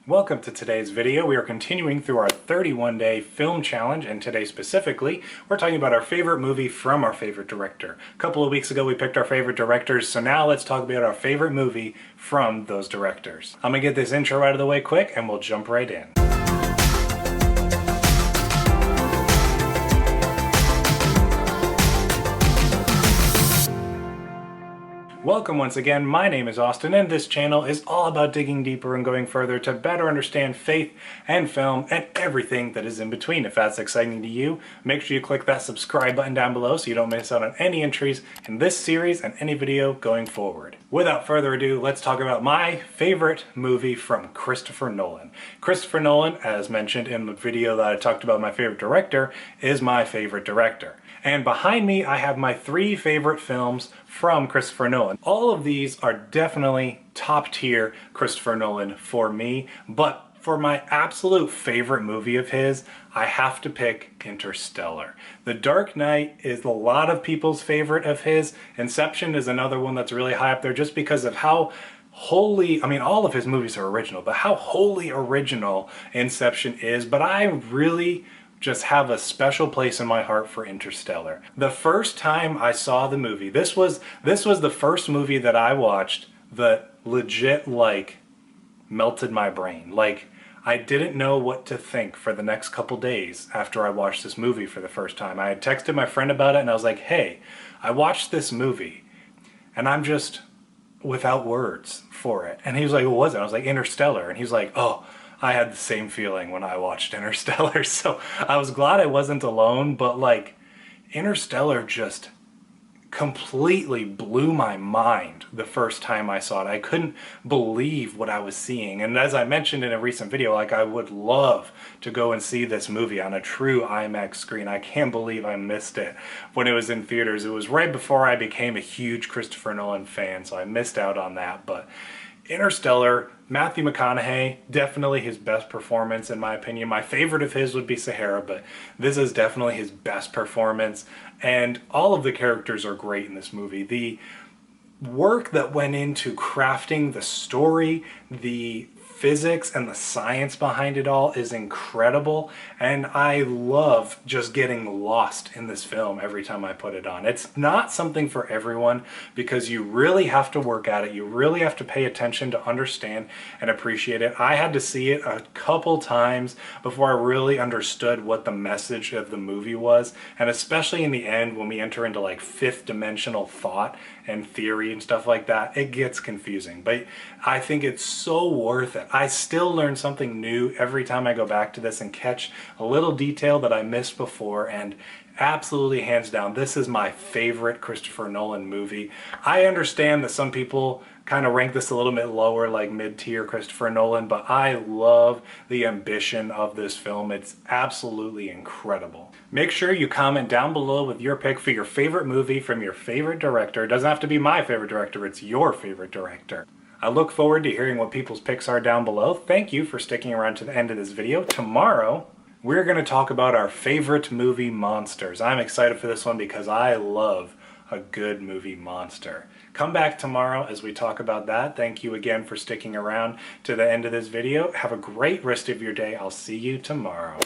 Welcome to today's video. We are continuing through our 31-day film challenge, and today specifically, we're talking about our favorite movie from our favorite director. A couple of weeks ago, we picked our favorite directors, so now let's talk about our favorite movie from those directors. I'm gonna get this intro out of the way quick, and we'll jump right in. Welcome once again, my name is Austin and this channel is all about digging deeper and going further to better understand faith and film and everything that is in between. If that's exciting to you, make sure you click that subscribe button down below so you don't miss out on any entries in this series and any video going forward. Without further ado, let's talk about my favorite movie from Christopher Nolan. Christopher Nolan, as mentioned in the video that I talked about my favorite director, is my favorite director. And behind me, I have my 3 favorite films from Christopher Nolan. All of these are definitely top tier Christopher Nolan for me, but for my absolute favorite movie of his, I have to pick Interstellar. The Dark Knight is a lot of people's favorite of his. Inception is another one that's really high up there just because of how wholly, I mean, all of his movies are original, but how wholly original Inception is. But I really just have a special place in my heart for Interstellar. The first time I saw the movie, this was the first movie that I watched that legit melted my brain. I didn't know what to think for the next couple days after I watched this movie for the first time. I had texted my friend about it and I was like, hey, I watched this movie and I'm just without words for it. And he was like, what was it? I was like, Interstellar. And he was like, oh, I had the same feeling when I watched Interstellar, so I was glad I wasn't alone, but Interstellar just completely blew my mind the first time I saw it. I couldn't believe what I was seeing, and as I mentioned in a recent video, I would love to go and see this movie on a true IMAX screen. I can't believe I missed it when it was in theaters. It was right before I became a huge Christopher Nolan fan, so I missed out on that, but Interstellar, Matthew McConaughey, definitely his best performance in my opinion. My favorite of his would be Sahara, but this is definitely his best performance. And all of the characters are great in this movie. The work that went into crafting the story, the physics and the science behind it all is incredible, and I love just getting lost in this film every time I put it on. It's not something for everyone because you really have to work at it. You really have to pay attention to understand and appreciate it. I had to see it a couple times before I really understood what the message of the movie was, and especially in the end when we enter into fifth dimensional thought and theory and stuff like that, it gets confusing. But I think it's so worth it. I still learn something new every time I go back to this and catch a little detail that I missed before, and absolutely hands down, this is my favorite Christopher Nolan movie. I understand that some people kind of rank this a little bit lower, like mid-tier Christopher Nolan, but I love the ambition of this film. It's absolutely incredible. Make sure you comment down below with your pick for your favorite movie from your favorite director. It doesn't have to be my favorite director, it's your favorite director. I look forward to hearing what people's picks are down below. Thank you for sticking around to the end of this video. Tomorrow, we're going to talk about our favorite movie monsters. I'm excited for this one because I love a good movie monster. Come back tomorrow as we talk about that. Thank you again for sticking around to the end of this video. Have a great rest of your day. I'll see you tomorrow.